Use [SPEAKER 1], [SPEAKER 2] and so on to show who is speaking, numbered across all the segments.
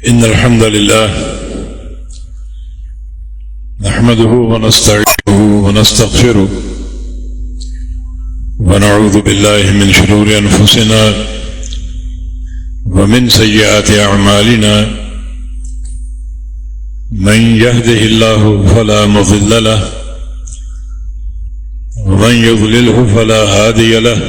[SPEAKER 1] إن الحمد لله نحمده ونستعينه ونستغفره ونعوذ بالله من شرور أنفسنا ومن سيئات أعمالنا من يهده الله فلا مضل له ومن يضلله فلا هادي له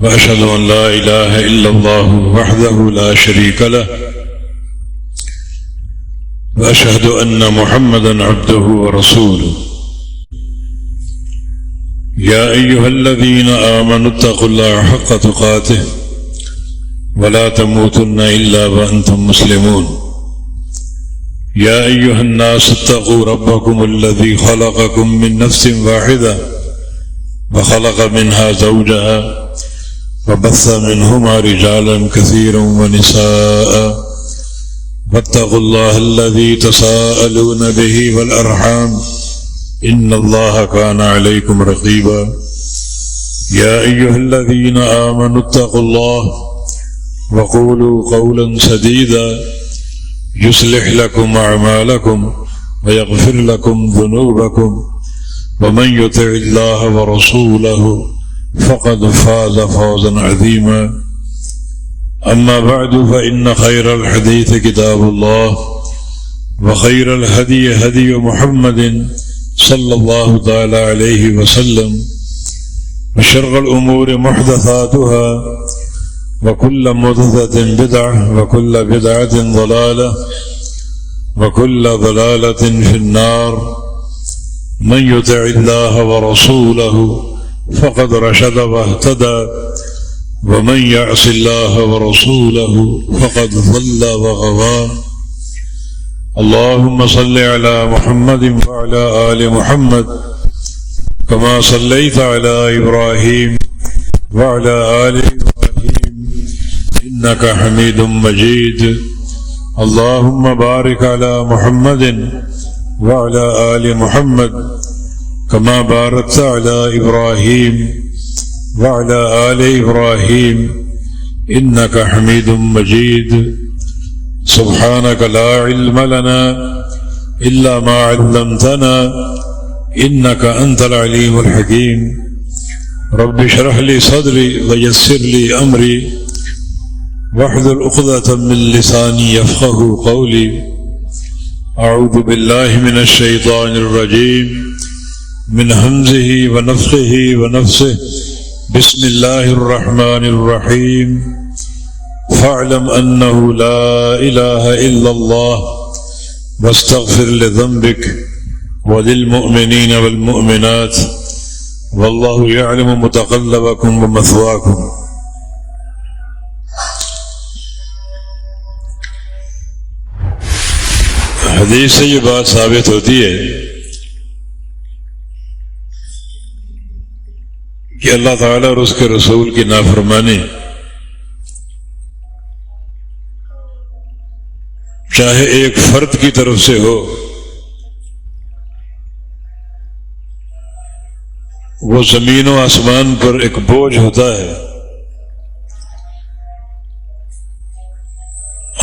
[SPEAKER 1] وأشهد أن لا إله إلا الله وحده لا شريك له وأشهد أن محمدا عبده ورسوله يا أيها الذين آمنوا اتقوا الله حق تقاته ولا تموتن إلا وأنتم مسلمون يا أيها الناس اتقوا ربكم الذي خلقكم من نفس واحدة وخلق منها زوجها وبث منهما رجالا كثيرا ونساء واتقوا الله الذي تساءلون به والأرحام إن الله كان عليكم رقيبا يا أيها الذين آمنوا اتقوا الله وقولوا قولا سديدا يصلح لكم أعمالكم ويغفر لكم ذنوبكم ومن يطع الله ورسوله فقد فاز فوزا عظيما أما بعد فإن خير الحديث كتاب الله وخير الهدي هدي محمد صلى الله تعالى عليه وسلم وشر الأمور محدثاتها وكل محدثة بدعة وكل بدعة ضلالة وكل ضلالة في النار من يطع الله ورسوله فقد رشد واهتدى ومن يعص الله ورسوله فقد ضل وغوى اللهم صل على محمد وعلى آل محمد كما صليت على إبراهيم وعلى آل إبراهيم إنك حميد مجيد اللهم بارك على محمد وعلى آل محمد كما باركت على إبراهيم وعلى آل إبراهيم إنك حميد مجيد سبحانك لا علم لنا إلا ما علمتنا إنك أنت العليم الحكيم رب اشرح لي صدري ويسر لي أمري واحلل عقدة من لساني يفقه قولي أعوذ بالله من الشيطان الرجيم من همزه ونفخه ونفسه بسم الله الرحمن الرحيم فاعلم أنه لا إله إلا الله واستغفر لذنبك وللمؤمنين والمؤمنات والله يعلم متقلبكم ومثواكم. حدیث سے یہ بات ثابت ہوتی ہے کہ اللہ تعالیٰ اور اس کے رسول کی نافرمانی چاہے ایک فرد کی طرف سے ہو وہ زمین و آسمان پر ایک بوجھ ہوتا ہے.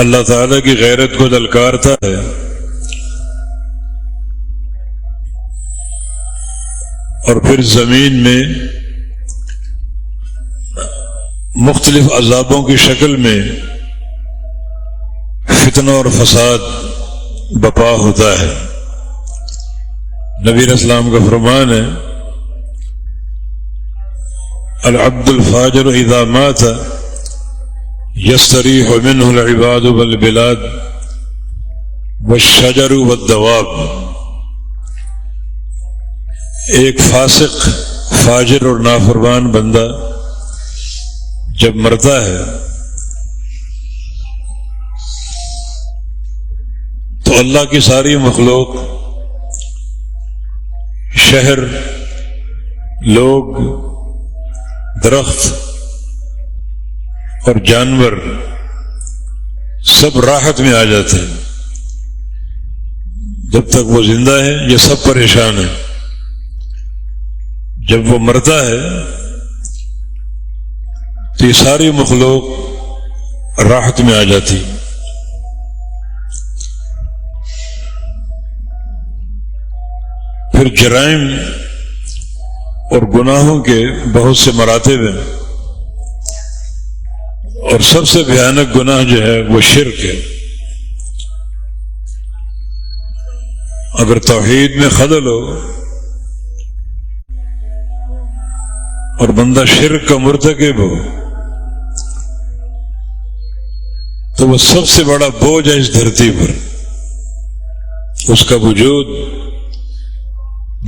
[SPEAKER 1] اللہ تعالیٰ کی غیرت کو للکارتا ہے اور پھر زمین میں مختلف عذابوں کی شکل میں فتنہ اور فساد بپا ہوتا ہے. نبی علیہ السلام کا فرمان ہے العبد الفاجر اذا مات یستریح منہ العباد والبلاد والشجر والدواب. ایک فاسق فاجر اور نافرمان بندہ جب مرتا ہے تو اللہ کی ساری مخلوق شہر لوگ درخت اور جانور سب راحت میں آ جاتے ہیں. جب تک وہ زندہ ہے یہ سب پریشان ہیں. جب وہ مرتا ہے تو یہ ساری مخلوق راحت میں آ جاتی۔ پھر جرائم اور گناہوں کے بہت سے مراتب ہیں، اور سب سے بھیانک گناہ جو ہے وہ شرک ہے۔ اگر توحید میں خلل ہو اور بندہ شرک کا مرتکب ہو تو وہ سب سے بڑا بوجھ ہے اس دھرتی پر، اس کا وجود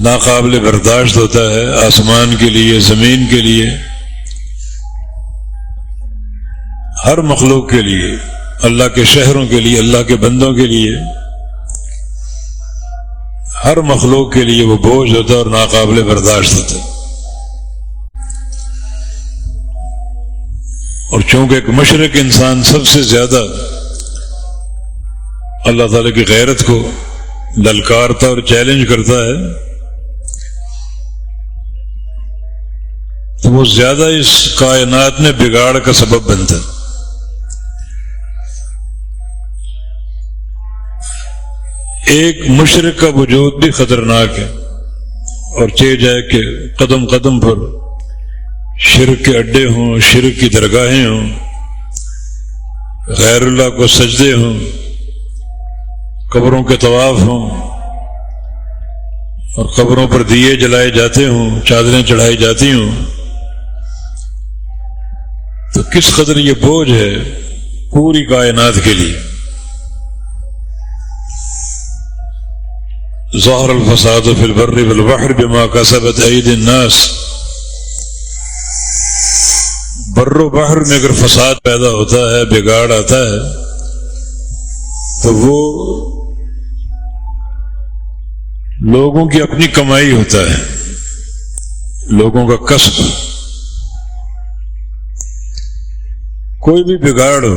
[SPEAKER 1] ناقابل برداشت ہوتا ہے، آسمان کے لیے، زمین کے لیے، ہر مخلوق کے لیے، اللہ کے شہروں کے لیے، اللہ کے بندوں کے لیے، ہر مخلوق کے لیے وہ بوجھ ہوتا ہے اور ناقابل برداشت ہوتا ہے۔ اور چونکہ ایک مشرک انسان سب سے زیادہ اللہ تعالیٰ کی غیرت کو للکارتا اور چیلنج کرتا ہے، تو وہ زیادہ اس کائنات میں بگاڑ کا سبب بنتا ہے۔ ایک مشرک کا وجود بھی خطرناک ہے، اور چاہے جائے کہ قدم قدم پر شرک کے اڈے ہوں، شرک کی درگاہیں ہوں، غیر اللہ کو سجدے ہوں، قبروں کے طواف ہوں، اور قبروں پر دیے جلائے جاتے ہوں، چادریں چڑھائی جاتی ہوں، تو کس قدر یہ بوجھ ہے پوری کائنات کے لیے۔ ظہر الفساد فی البر والبحر بما کسبت ایدی الناس، بر و بحر میں اگر فساد پیدا ہوتا ہے، بگاڑ آتا ہے، تو وہ لوگوں کی اپنی کمائی ہوتا ہے، لوگوں کا کسب۔ کوئی بھی بگاڑ ہو،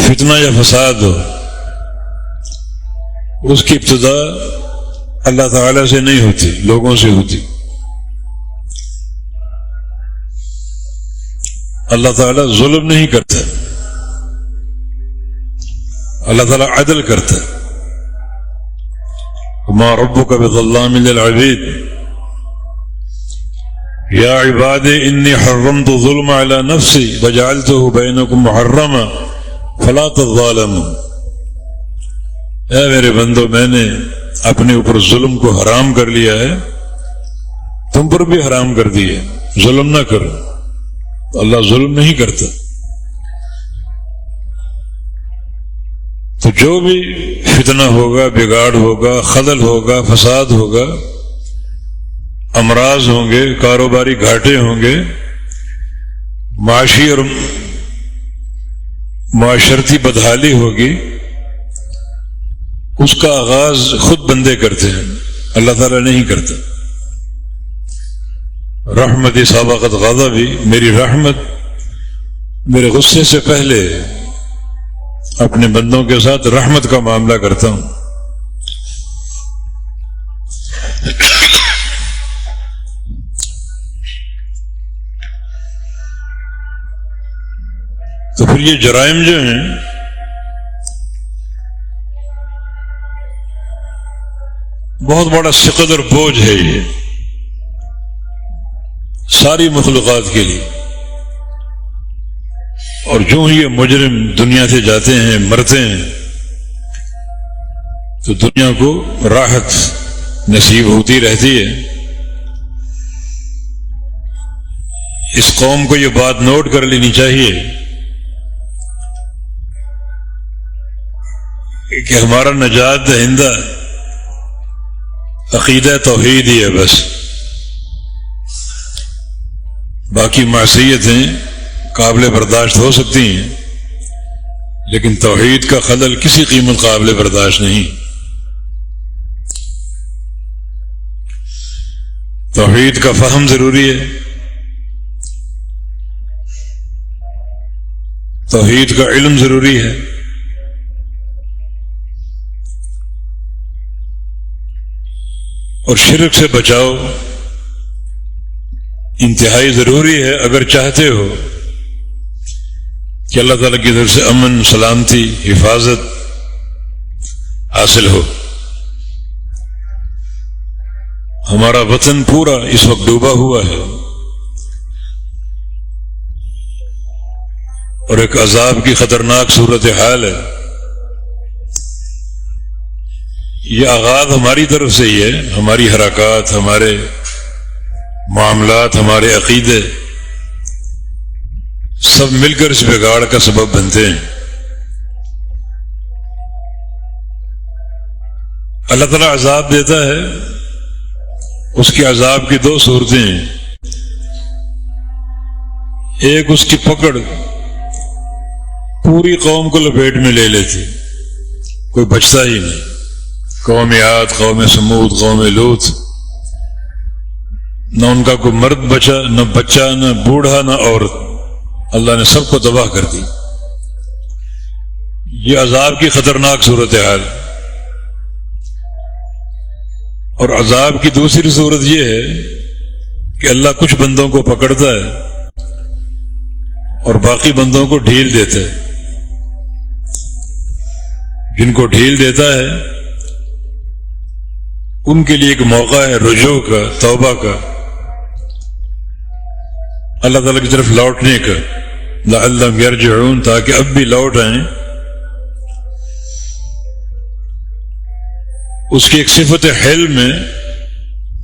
[SPEAKER 1] فتنہ یا فساد ہو، اس کی ابتدا اللہ تعالی سے نہیں ہوتی، لوگوں سے ہوتی۔ اللہ تعالیٰ ظلم نہیں کرتا، اللہ تعالیٰ عدل کرتا۔ وما ربک بظلام للعبید یا عباد انی حرمت الظلم علی نفسی وجعلتہ بینکم محرما فلا تظالموا، اے میرے بندو، میں نے اپنے اوپر ظلم کو حرام کر لیا ہے، تم پر بھی حرام کر دیا، ظلم نہ کرو۔ اللہ ظلم نہیں کرتا۔ تو جو بھی فتنہ ہوگا، بگاڑ ہوگا، خلل ہوگا، فساد ہوگا، امراض ہوں گے، کاروباری گھاٹے ہوں گے، معاشی اور معاشرتی بدحالی ہوگی، اس کا آغاز خود بندے کرتے ہیں، اللہ تعالیٰ نہیں کرتا۔ رحمتی سابقت غضبی، میری رحمت میرے غصے سے پہلے اپنے بندوں کے ساتھ رحمت کا معاملہ کرتا ہوں۔ تو پھر یہ جرائم جو ہیں بہت بڑا ثقل اور بوجھ ہے، یہ ساری مخلوقات کے لیے۔ اور جو یہ مجرم دنیا سے جاتے ہیں، مرتے ہیں، تو دنیا کو راحت نصیب ہوتی رہتی ہے۔ اس قوم کو یہ بات نوٹ کر لینی چاہیے کہ ہمارا نجات دہندہ عقیدہ توحید ہی ہے بس، باقی معصیتیں قابل برداشت ہو سکتی ہیں، لیکن توحید کا خلل کسی قیمت قابل برداشت نہیں۔ توحید کا فہم ضروری ہے، توحید کا علم ضروری ہے، اور شرک سے بچاؤ انتہائی ضروری ہے اگر چاہتے ہو کہ اللہ تعالیٰ کی طرف سے امن، سلامتی، حفاظت حاصل ہو۔ ہمارا وطن پورا اس وقت ڈوبا ہوا ہے اور ایک عذاب کی خطرناک صورتحال ہے۔ یہ آغاز ہماری طرف سے ہی ہے، ہماری حرکات، ہمارے معاملات، ہمارے عقیدے سب مل کر اس بگاڑ کا سبب بنتے ہیں۔ اللہ تعالیٰ عذاب دیتا ہے، اس کے عذاب کی دو صورتیں ہیں۔ ایک اس کی پکڑ پوری قوم کو لپیٹ میں لے لیتی، کوئی بچتا ہی نہیں۔ قوم عاد، قوم سمود، قوم لوط، نہ ان کا کوئی مرد بچا، نہ بچہ، نہ بوڑھا، نہ عورت، اللہ نے سب کو تباہ کر دی۔ یہ عذاب کی خطرناک صورتحال۔ اور عذاب کی دوسری صورت یہ ہے کہ اللہ کچھ بندوں کو پکڑتا ہے اور باقی بندوں کو ڈھیل دیتا ہے۔ جن کو ڈھیل دیتا ہے ان کے لیے ایک موقع ہے رجوع کا، توبہ کا، اللہ تعالیٰ کی طرف لوٹنے کا، لعلہم یرجعون، تاکہ اب بھی لوٹ آئیں۔ اس کی ایک صفت حلم ہے،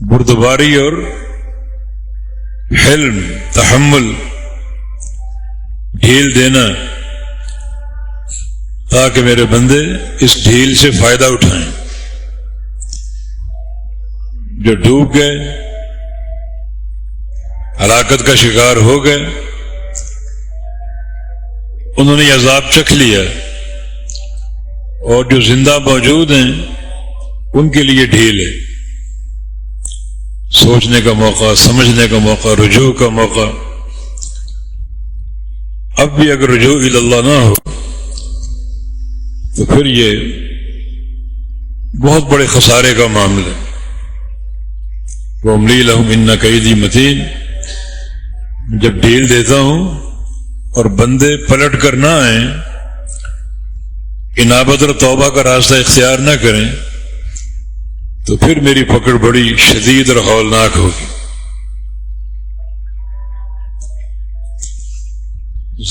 [SPEAKER 1] بردباری اور حلم، تحمل، ڈھیل دینا، تاکہ میرے بندے اس ڈھیل سے فائدہ اٹھائیں۔ جو ڈوب گئے، ہلاکت کا شکار ہو گئے، انہوں نے یہ عذاب چکھ لیا، اور جو زندہ موجود ہیں ان کے لیے ڈھیل ہے، سوچنے کا موقع، سمجھنے کا موقع، رجوع کا موقع۔ اب بھی اگر رجوع الی اللہ نہ ہو تو پھر یہ بہت بڑے خسارے کا معاملہ ہے۔ وَأُمْلِي لَهُمْ إِنَّ كَيْدِي مَتِينٌ، جب ڈھیل دیتا ہوں اور بندے پلٹ کر نہ آئیں، انابت اور توبہ کا راستہ اختیار نہ کریں، تو پھر میری پکڑ بڑی شدید اور ہولناک ہوگی۔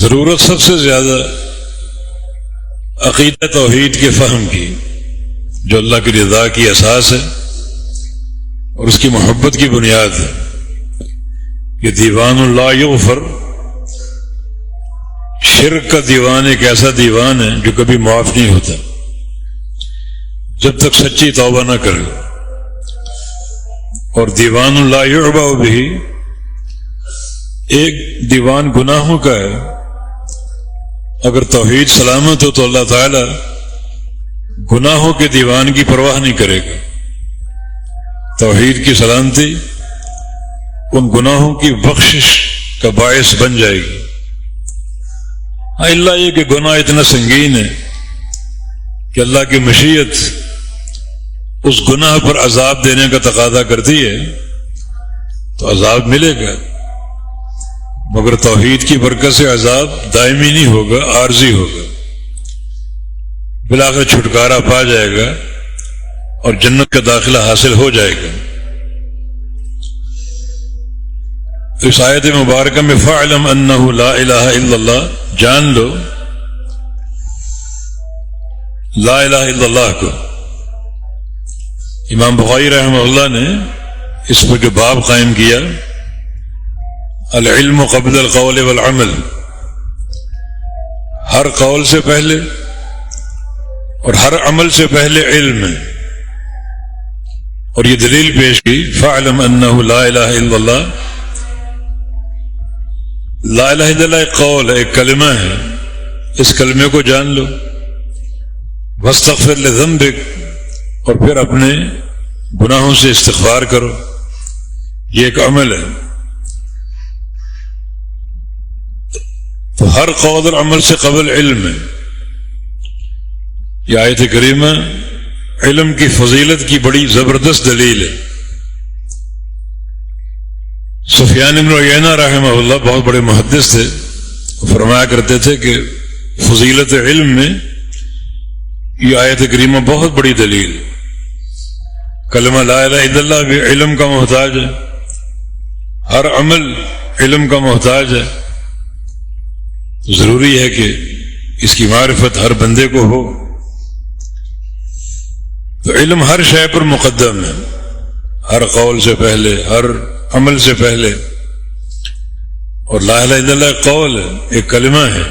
[SPEAKER 1] ضرورت سب سے زیادہ عقیدہ توحید کے فہم کی، جو اللہ کی رضا کی اساس ہے اور اس کی محبت کی بنیاد ہے۔ یہ دیوان لا یغفر، شرک کا دیوان ایک ایسا دیوان ہے جو کبھی معاف نہیں ہوتا جب تک سچی توبہ نہ کرے۔ اور دیوان لا یعبأ بہ، ایک دیوان گناہوں کا ہے۔ اگر توحید سلامت ہو تو اللہ تعالی گناہوں کے دیوان کی پرواہ نہیں کرے گا۔ توحید کی سلامتی ان گناہوں کی بخشش کا باعث بن جائے گی۔ اللہ یہ کہ گناہ اتنا سنگین ہے کہ اللہ کی مشیت اس گناہ پر عذاب دینے کا تقاضا کرتی ہے تو عذاب ملے گا، مگر توحید کی برکت سے عذاب دائمی نہیں ہوگا، عارضی ہوگا، بالآخر چھٹکارا پا جائے گا اور جنت کا داخلہ حاصل ہو جائے گا۔ تو اس آیت مبارکہ میں فَاعْلَمْ أَنَّهُ لَا إِلَهَ إِلَّا اللَّهُ، جان لو لا الہ الا اللہ کو۔ امام بخاری رحمہ اللہ نے اس پر جو باب قائم کیا، العلم قبل القول والعمل، ہر قول سے پہلے اور ہر عمل سے پہلے علم ہے، اور یہ دلیل پیش کی فَاعْلَمْ أَنَّهُ لَا إِلَهَ إِلَّا اللَّهُ۔ لا الہ الا اللہ ایک قول ہے، ایک کلمہ ہے، اس کلمے کو جان لو، واستغفر لذنبک، اور پھر اپنے گناہوں سے استغفار کرو، یہ ایک عمل ہے۔ تو ہر قول اور عمل سے قبل علم ہے۔ یہ آیت کریمہ علم کی فضیلت کی بڑی زبردست دلیل ہے۔ سفیان بن عیینہ رحمہ اللہ بہت بڑے محدث تھے، فرمایا کرتے تھے کہ فضیلت علم میں یہ آیت کریمہ بہت بڑی دلیل. کلمہ لا الہ الا اللہ بھی علم کا محتاج ہے، ہر عمل علم کا محتاج ہے. ضروری ہے کہ اس کی معرفت ہر بندے کو ہو. تو علم ہر شے پر مقدم ہے، ہر قول سے پہلے، ہر عمل سے پہلے. اور لا الہ الا اللہ ایک قول ہے، ایک کلمہ ہے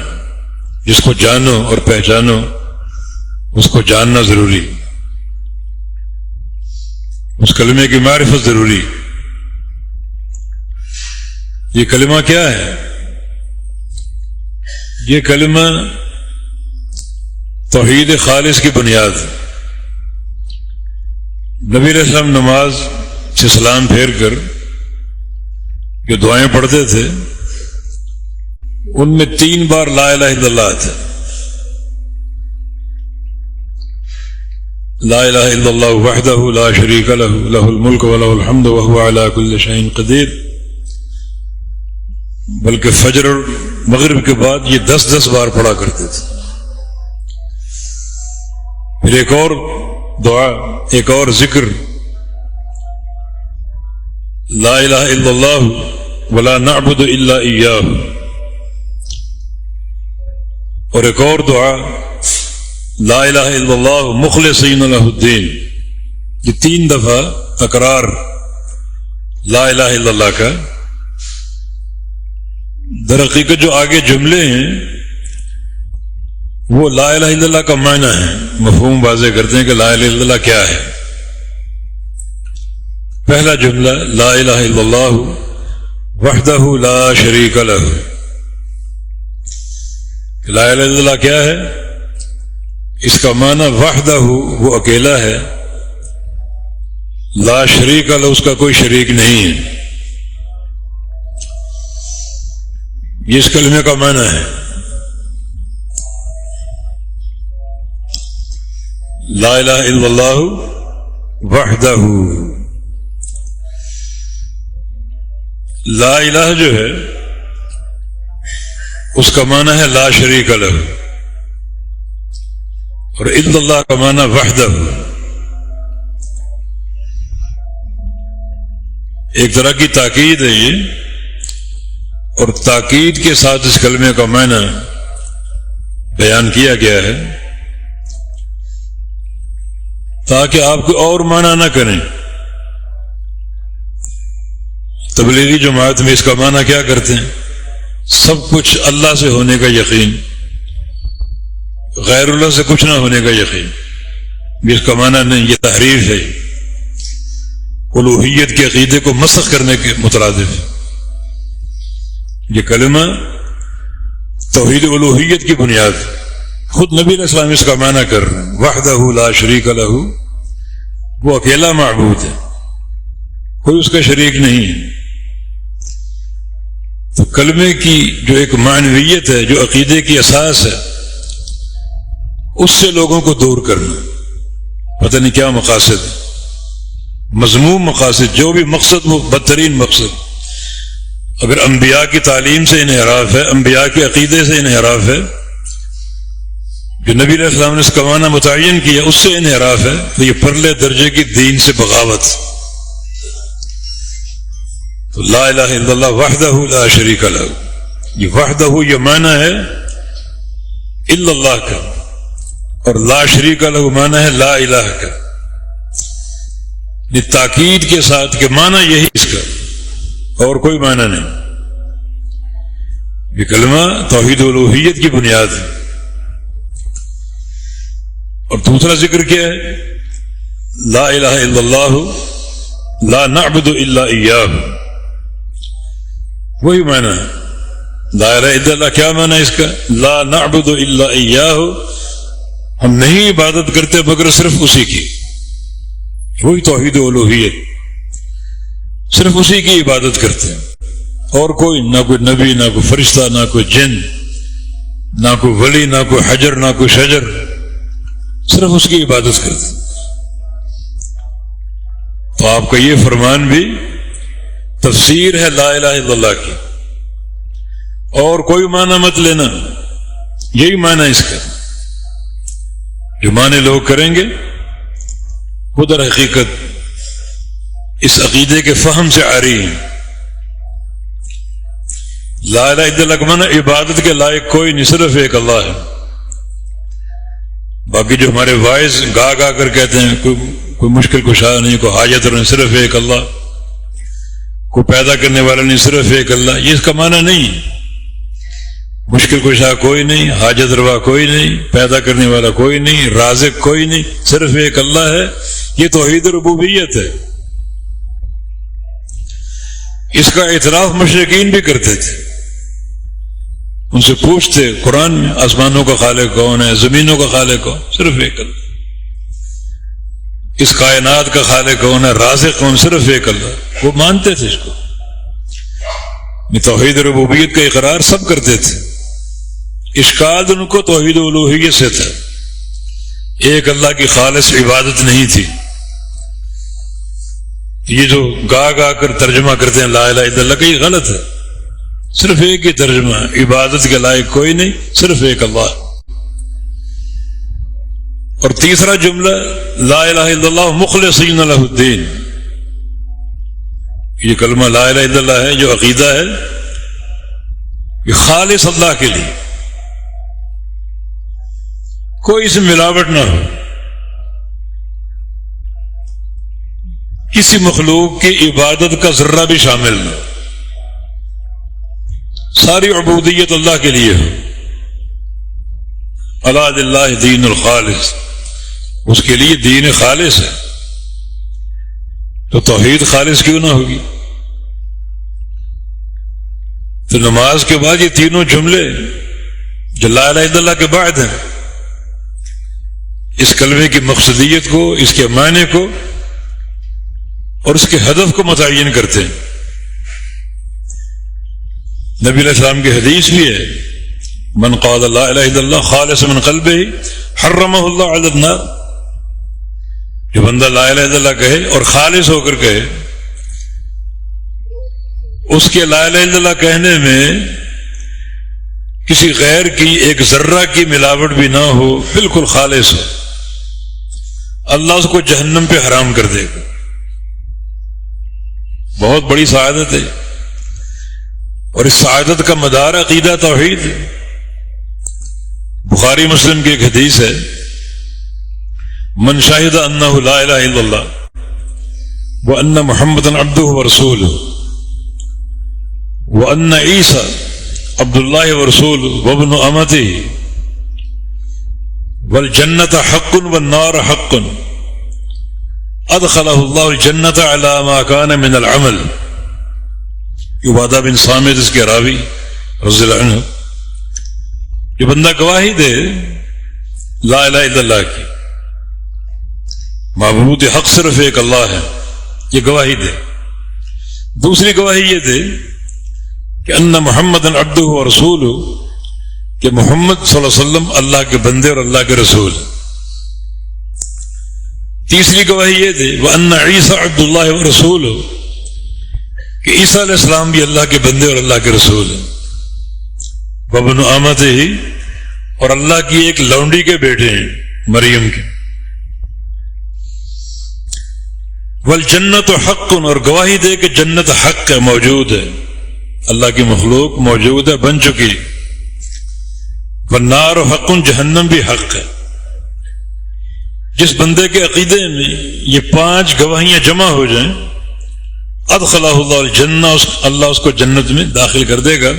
[SPEAKER 1] جس کو جانو اور پہچانو، اس کو جاننا ضروری، اس کلمے کی معرفت ضروری. یہ کلمہ کیا ہے؟ یہ کلمہ توحید خالص کی بنیاد. نبی علیہ السلام نماز سے سلام پھیر کر جو دعائیں پڑھتے تھے ان میں 3 بار لا الہ الا اللہ تھا. لا الہ الا اللہ وحدہ لا شریک لہ لہ الملک ولہ الحمد وہو علی کل شیء قدیر. بلکہ فجر اور مغرب کے بعد یہ 10 بار پڑھا کرتے تھے. پھر ایک اور دعا، ایک اور ذکر، لا الہ الا اللہ ولا نعبد الا ایاہ. اور ایک اور دعا، لا الہ الا اللہ مخلصین لہ الدین. یہ 3 دفعہ تکرار لا الہ الا اللہ کا. در حقیقت جو آگے جملے ہیں وہ لا الہ الا اللہ کا معنی ہے، مفہوم واضح کرتے ہیں کہ لا الہ الا اللہ کیا ہے. پہلا جملہ لا الہ الا اللہ وحدہ لا شریک لہ. لا الہ الا اللہ کیا ہے؟ اس کا معنی وحدہ، وہ اکیلا ہے، لا شریک لہ، اس کا کوئی شریک نہیں ہے. یہ اس کلمے کا معنی ہے. لا الہ الا اللہ وحدہ. لا الہ جو ہے اس کا معنی ہے لا شریک لہ، اور الا اللہ کا معنی وحدہ. ایک طرح کی تاکید ہے یہ، اور تاکید کے ساتھ اس کلمے کا معنی بیان کیا گیا ہے تاکہ آپ کو اور معنی نہ کریں. تبلیغی جماعت میں اس کا معنی کیا کرتے ہیں؟ سب کچھ اللہ سے ہونے کا یقین، غیر اللہ سے کچھ نہ ہونے کا یقین. یہ اس کا معنی نہیں، یہ تحریف ہے، الوہیت کے عقیدے کو مسخ کرنے کے مترادف. یہ کلمہ توحید الوہیت کی بنیاد. خود نبی علیہ السلام اس کا معنی کر رہے ہیں، وحدہ لا شریک لہ، وہ اکیلا معبود ہے، کوئی اس کا شریک نہیں ہے. تو کلمے کی جو ایک معنویت ہے، جو عقیدے کی اساس ہے، اس سے لوگوں کو دور کرنا. پتہ نہیں کیا مقاصد، مذموم مقاصد، جو بھی مقصد وہ بدترین مقصد. اگر انبیاء کی تعلیم سے انحراف ہے، انبیاء کے عقیدے سے انحراف ہے، جو نبی علیہ السلام نے اس کا معنی متعین کیا اس سے انحراف ہے، تو یہ پرلے درجے کی دین سے بغاوت. تو لا الہ الا اللہ وحدہ لا شریک لہ، یہ وحدہ یہ معنی ہے الا اللہ کا، اور لا شریک لہ معنی ہے لا الہ کا. یہ تاکید کے ساتھ کہ معنی یہی اس کا، اور کوئی معنی نہیں. یہ کلمہ توحید الوہیت کی بنیاد ہے. اور دوسرا ذکر کیا ہے؟ لا الہ الا اللہ لا نعبد الا ایاہ. وہی معنی ہے لا الہ الا اللہ. کیا معنی ہے اس کا؟ لا نعبد الا ایاہ، ہم نہیں عبادت کرتے مگر صرف اسی کی. وہی توحید الوہیت، صرف اسی کی عبادت کرتے ہیں، اور کوئی، نہ کوئی نبی، نہ کوئی فرشتہ، نہ کوئی جن، نہ کوئی ولی، نہ کوئی حجر، نہ کوئی شجر، صرف اس کی عبادت کرتے ہیں. تو آپ کا یہ فرمان بھی تفسیر ہے لا الہ الا اللہ کی. اور کوئی معنی مت لینا، یہی معنی اس کا، جو معنی لوگ کریں گے وہ در حقیقت اس عقیدے کے فہم سے آ رہی ہیں۔ لا الہ الا اللہ کا معنی عبادت کے لائق کوئی نہیں، صرف ایک اللہ ہے۔ باقی جو ہمارے وائز گا گا کر کہتے ہیں کوئی مشکل کشا نہیں، کوئی حاجت نہیں، صرف ایک اللہ، کوئی پیدا کرنے والا نہیں، صرف ایک اللہ، یہ اس کا معنی نہیں۔ مشکل کشا کوئی نہیں، حاجت روا کوئی نہیں، پیدا کرنے والا کوئی نہیں، رازق کوئی نہیں، صرف ایک اللہ ہے۔ یہ توحید ربوبیت ہے۔ اس کا اعتراف مشرکین بھی کرتے تھے، ان سے پوچھتے قرآن میں آسمانوں کا خالق کون ہے، زمینوں کا خالق کون، صرف ایک اللہ۔ اس کائنات کا خالق کون ہے، رازق کون، صرف ایک اللہ۔ وہ مانتے تھے اس کو، توحید ربوبیت کا اقرار سب کرتے تھے۔ اشکال ان کو توحید الوہیت سے تھا، ایک اللہ کی خالص عبادت نہیں تھی۔ یہ جو گا گا کر ترجمہ کرتے ہیں لا الہ الا اللہ کا، یہ غلط ہے۔ صرف ایک ہی ترجمہ، عبادت کے لائق کوئی نہیں، صرف ایک اللہ۔ اور تیسرا جملہ لا الہ الا اللہ مخلصین لہ الدین، یہ کلمہ لا الہ الا اللہ ہے جو عقیدہ ہے یہ خالص اللہ کے لیے، کوئی اس میں ملاوٹ نہ ہو، کسی مخلوق کی عبادت کا ذرہ بھی شامل نہ، ساری عبودیت اللہ کے لیے ہو۔ الا للہ دین الخالص، اس کے لیے دین خالص ہے، تو توحید خالص کیوں نہ ہوگی؟ تو نماز کے بعد یہ تینوں جملے جو لا الہ الا اللہ کے بعد ہیں، اس کلمے کی مقصدیت کو، اس کے معنی کو اور اس کے ہدف کو متعین کرتے ہیں۔ نبی علیہ السلام کی حدیث بھی ہے، من قال لا الہ الا اللہ خالص من قلبہ حرمہ اللہ علی النار، جو بندہ لا الہ الا اللہ کہے اور خالص ہو کر کہے، اس کے لا الہ الا اللہ کہنے میں کسی غیر کی ایک ذرہ کی ملاوٹ بھی نہ ہو، بالکل خالص ہو، اللہ اس کو جہنم پہ حرام کر دے گا۔ بہت بڑی سعادت ہے، اور اس سعادت کا مدار عقیدہ توحید ہے۔ بخاری مسلم کی ایک حدیث ہے، من شاہد انہ لا الہ الا اللہ وان محمدا عبدہ ورسولہ وان عیسی عبد اللہ ورسولہ وابن امتہ والجنۃ حق والنار حق ادخلہ اللہ الجنۃ علی ما کان من العمل۔ عبادہ بن صامت اس کے راوی رضی اللہ عنہ، یہ بندہ گواہی دے لا الہ الا اللہ کی، معبود حق صرف ایک اللہ ہے، یہ گواہی دے۔ دوسری گواہی یہ دے کہ ان محمد عبدہ ورسولہ، کہ محمد صلی اللہ علیہ وسلم اللہ کے بندے اور اللہ کے رسول۔ تیسری گواہی یہ دے وان عیسی عبد اللہ ورسولہ، کہ عیسیٰ علیہ السلام بھی اللہ کے بندے اور اللہ کے رسول ہیں، وابن امتہ ہی، اور اللہ کی ایک لونڈی کے بیٹے ہیں مریم کے، والجنت حق، اور گواہی دے کہ جنت حق ہے، موجود ہے، اللہ کی مخلوق موجود ہے، بن چکی، والنار حق، جہنم بھی حق ہے۔ جس بندے کے عقیدے میں یہ 5 گواہیاں جمع ہو جائیں، ادخلہ اللہ الجنہ، اللہ اس کو جنت میں داخل کر دے گا،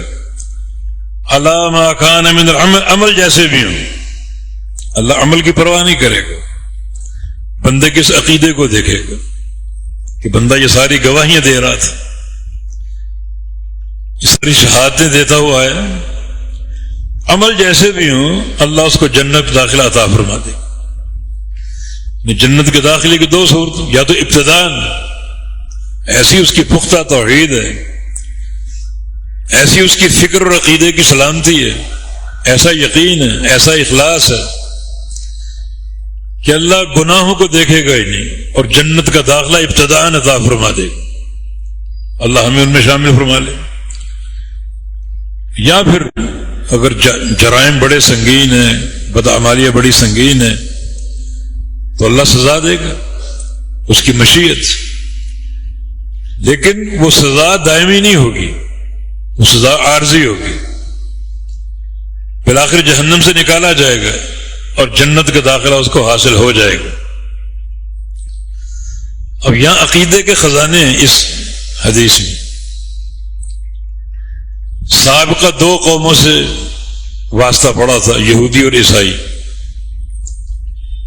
[SPEAKER 1] علی ما کان من العمل، عمل جیسے بھی ہوں، اللہ عمل کی پرواہ نہیں کرے گا، بندے کے اس عقیدے کو دیکھے گا کہ بندہ یہ ساری گواہیاں دے رہا تھا، یہ ساری شہادتیں دیتا ہوا ہے، عمل جیسے بھی ہوں اللہ اس کو جنت داخلہ عطا فرما دے۔ جنت کے داخلے کی 2 صورت، یا تو ابتداءً ایسی اس کی پختہ توحید ہے، ایسی اس کی فکر اور عقیدے کی سلامتی ہے، ایسا یقین ہے، ایسا اخلاص ہے کہ اللہ گناہوں کو دیکھے گا ہی نہیں، اور جنت کا داخلہ ابتداءً عطا فرما دے گا۔ اللہ ہمیں ان میں شامل فرما لے۔ یا پھر اگر جرائم بڑے سنگین ہیں، بدعمالیاں بڑی سنگین ہیں، تو اللہ سزا دے گا، اس کی مشیت، لیکن وہ سزا دائمی نہیں ہوگی، وہ سزا عارضی ہوگی، بالآخر جہنم سے نکالا جائے گا اور جنت کا داخلہ اس کو حاصل ہو جائے گا۔ اب یہاں عقیدے کے خزانے ہیں اس حدیث میں۔ سابقہ دو قوموں سے واسطہ پڑا تھا، یہودی اور عیسائی۔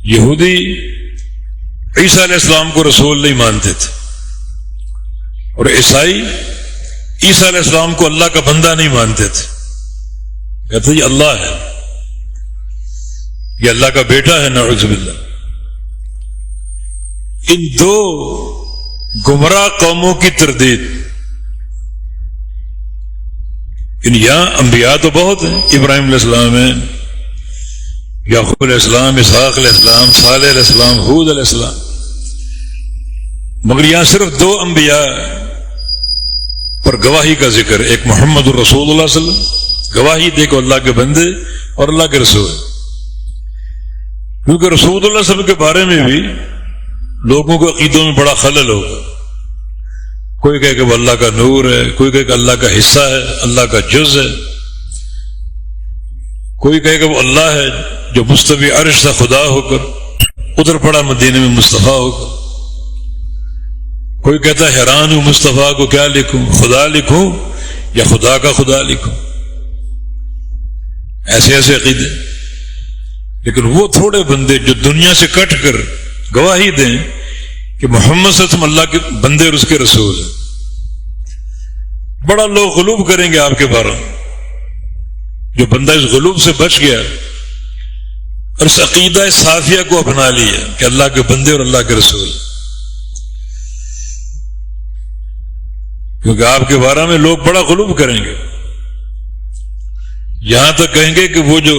[SPEAKER 1] یہودی عیسیٰ علیہ السلام کو رسول نہیں مانتے تھے، اور عیسائی عیسیٰ علیہ السلام کو اللہ کا بندہ نہیں مانتے تھے، کہتے یہ اللہ ہے، یہ اللہ کا بیٹا ہے، نعوذ باللہ۔ ان دو گمراہ قوموں کی تردید، یہاں انبیاء تو بہت ہیں، ابراہیم علیہ السلام ہیں، یعقوب علیہ السلام، اسحاق علیہ السلام، صالح علیہ السلام، ہود علیہ السلام، مگر یہاں صرف دو انبیاء پر گواہی کا ذکر، ایک محمد الرسول اللہ صلی اللہ علیہ وسلم، گواہی دے کہ اللہ کے بندے اور اللہ کے رسول، کیونکہ رسول اللہ صلی اللہ علیہ وسلم کے بارے میں بھی لوگوں کو عقیدوں میں بڑا خلل ہوگا، کوئی کہے کہ وہ اللہ کا نور ہے، کوئی کہے کہ اللہ کا حصہ ہے، اللہ کا جز ہے، کوئی کہے کہ وہ اللہ ہے جو مستوی عرش تھا خدا ہو کر ادھر پڑا مدینے میں مصطفیٰ ہو کر، کوئی کہتا ہے حیران ہوں مصطفیٰ کو کیا لکھوں، خدا لکھوں یا خدا کا خدا لکھوں، ایسے ایسے عقیدے۔ لیکن وہ تھوڑے بندے جو دنیا سے کٹ کر گواہی دیں کہ محمد صلی اللہ علیہ وسلم اللہ کے بندے اور اس کے رسول ہیں، بڑا لوگ غلوب کریں گے آپ کے بارے میں۔ جو بندہ اس غلوب سے بچ گیا اور اس عقیدہ صافیہ کو اپنا لیا کہ اللہ کے بندے اور اللہ کے رسول، کیونکہ آپ کے بارے میں لوگ بڑا غلوب کریں گے، یہاں تک کہیں گے کہ وہ جو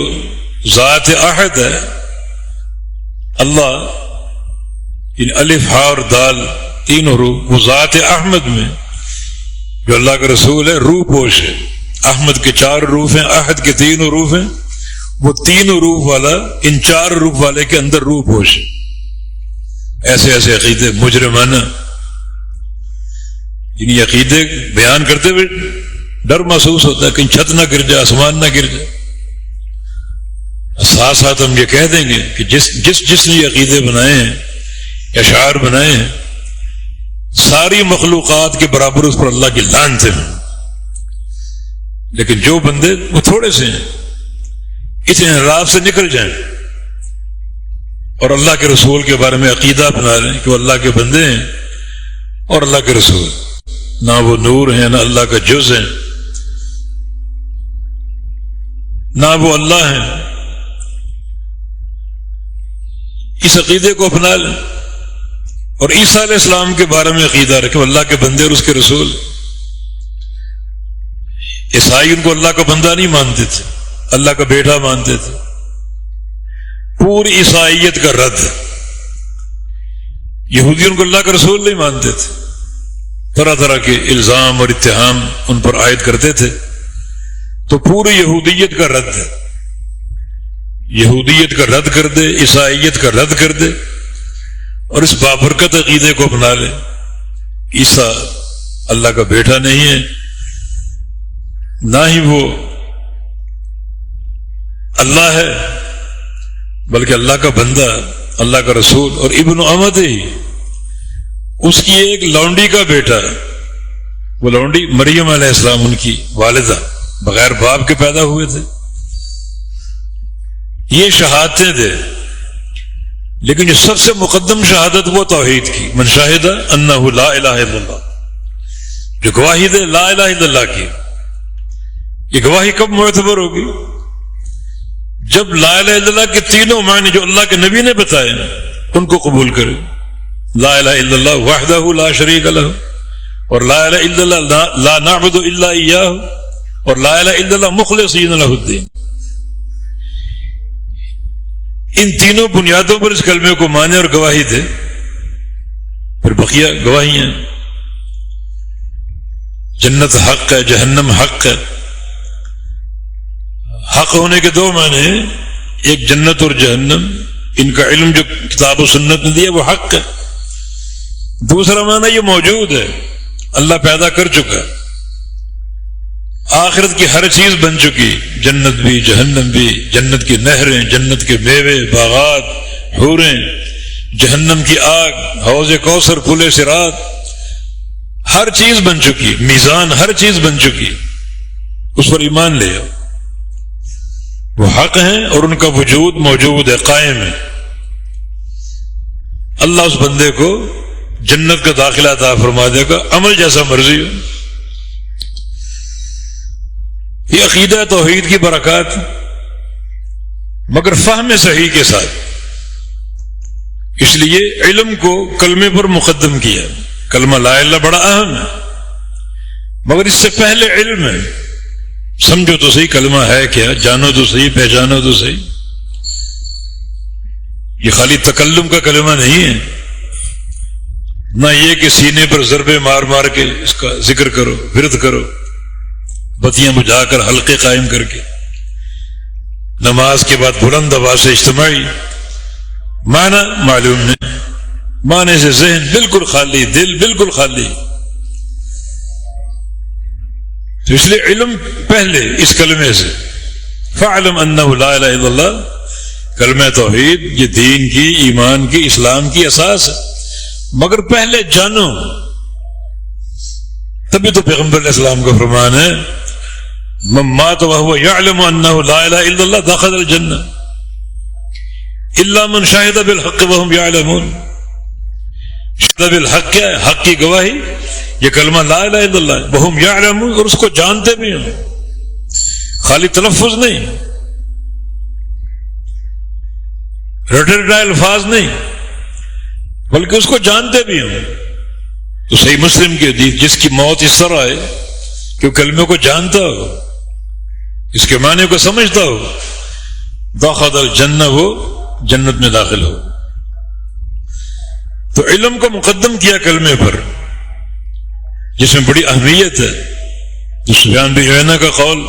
[SPEAKER 1] ذات احد ہے اللہ، ان الف ہا اور دال تین حروف، وہ ذات احمد میں جو اللہ کا رسول ہے روح پوش ہے۔ احمد کے 4 حروف ہیں، احد کے 3 حروف ہیں، وہ 3 حروف والا ان 4 حروف والے کے اندر روح پوش ہے۔ ایسے ایسے عقیدے مجرمانہ، انہی عقیدے بیان کرتے ہوئے ڈر محسوس ہوتا ہے کہیں چھت نہ گر جائے، آسمان نہ گر جائے۔ ساتھ ساتھ ہم یہ کہہ دیں گے کہ جس نے یہ عقیدے بنائے ہیں، اشعار بنائے ہیں، ساری مخلوقات کے برابر اس پر اللہ کی لعنت ہے، لیکن جو بندے وہ تھوڑے سے ہیں، اس انحراف سے نکل جائیں اور اللہ کے رسول کے بارے میں عقیدہ بنا لیں کہ وہ اللہ کے بندے ہیں اور اللہ کے رسول، نہ وہ نور ہیں نہ اللہ کا جز ہیں، نہ وہ اللہ ہیں، اس عقیدے کو اپنا لیں اور عیسیٰ علیہ السلام کے بارے میں عقیدہ رکھے وہ اللہ کے بندے اور اس کے رسول۔ عیسائی ان کو اللہ کا بندہ نہیں مانتے تھے، اللہ کا بیٹا مانتے تھے، پوری عیسائیت کا رد۔ یہودی ان کو اللہ کا رسول نہیں مانتے تھے، طرح طرح کے الزام اور اتہام ان پر عائد کرتے تھے، تو پوری یہودیت کا رد ہے، یہودیت کا رد کر دے، عیسائیت کا رد کر دے اور اس بابرکت عقیدے کو اپنا لے۔ عیسیٰ اللہ کا بیٹا نہیں ہے، نہ ہی وہ اللہ ہے، بلکہ اللہ کا بندہ، اللہ کا رسول اور ابن امت ہی، اس کی ایک لونڈی کا بیٹا ہے۔ وہ لونڈی مریم علیہ السلام، ان کی والدہ، بغیر باپ کے پیدا ہوئے تھے۔ یہ شہادتیں دے، لیکن جو سب سے مقدم شہادت وہ توحید کی، من شاہدہ انہ لا الہ الا اللہ، جو گواہی دے لا الہ الا اللہ کی۔ یہ گواہی کب معتبر ہوگی؟ جب لا الہ الا اللہ کے تینوں معنی جو اللہ کے نبی نے بتائے ان کو قبول کرے، لا الہ الا اللہ وحدہ لا شریک لہ، اور لا الہ الا اللہ لا نعبد الا ایاہ، اور لا الہ الا اللہ مخلصین لہ الدین۔ ان تینوں بنیادوں پر اس کلمے کو مانے اور گواہی دے، پھر بقیہ گواہیاں، جنت حق ہے، جہنم حق ہے، حق ہونے کے دو معنی ہیں، ایک جنت اور جہنم، ان کا علم جو کتاب و سنت نے دیا وہ حق ہے. دوسرا معنی یہ موجود ہے، اللہ پیدا کر چکا، آخرت کی ہر چیز بن چکی، جنت بھی جہنم بھی، جنت کی نہریں، جنت کے میوے، باغات، حوریں، جہنم کی آگ، حوض کوثر، پل صراط، ہر چیز بن چکی، میزان، ہر چیز بن چکی. اس پر ایمان لے آؤ، وہ حق ہیں اور ان کا وجود موجود ہے، قائم ہے. اللہ اس بندے کو جنت کا داخلہ عطا فرما دے گا، عمل جیسا مرضی ہو. یہ عقیدہ توحید کی برکات، مگر فہم صحیح کے ساتھ. اس لیے علم کو کلمے پر مقدم کیا. کلمہ لا الہ الا اللہ بڑا اہم ہے، مگر اس سے پہلے علم ہے. سمجھو تو صحیح کلمہ ہے کیا، جانو تو صحیح، پہچانو تو صحیح. یہ خالی تکلم کا کلمہ نہیں ہے، نہ یہ کہ سینے پر ضربے مار مار کے اس کا ذکر کرو، ورد کرو، بتیاں بجھا کر حلقے قائم کر کے، نماز کے بعد بلند آواز سے اجتماعی. معنی معلوم نہیں، معنی سے ذہن بالکل خالی، دل بالکل خالی. تو اس لیے علم پہلے اس کلمے سے، فَاعْلَمْ أَنَّهُ لَا إِلَهَ إِلَّا اللَّهُ. کلمہ توحید یہ دین کی، ایمان کی، اسلام کی اساس ہے، مگر پہلے جانو. تبھی تو پیغمبر علیہ السلام کا فرمان ہے مَن مَاتَ وَهُوَ يَعْلَمُ أَنَّهُ لَا إِلَهَ إِلَّا اللَّهُ دَخَلَ الْجَنَّةَ إِلَّا مَنْ شَهِدَ بِالْحَقِّ وَهُمْ يَعْلَمُونَ. شہد بالحق کیا ہے؟ حق کی گواہی. یہ کلمہ لا الہ الا اللہ، وہم یعلمون، اور اس کو جانتے بھی ہوں، خالی تلفظ نہیں، رٹے رٹائے الفاظ نہیں، بلکہ اس کو جانتے بھی ہوں. تو صحیح مسلم کی حدیث، جس کی موت اس طرح ہے کہ وہ کلمے کو جانتا ہو، اس کے معنی کو سمجھتا ہو، دخل الجنہ، وہ جنت میں داخل ہو. تو علم کو مقدم کیا کلمے پر، جس میں بڑی اہمیت ہے. سفیان بن عیینہ کا قول،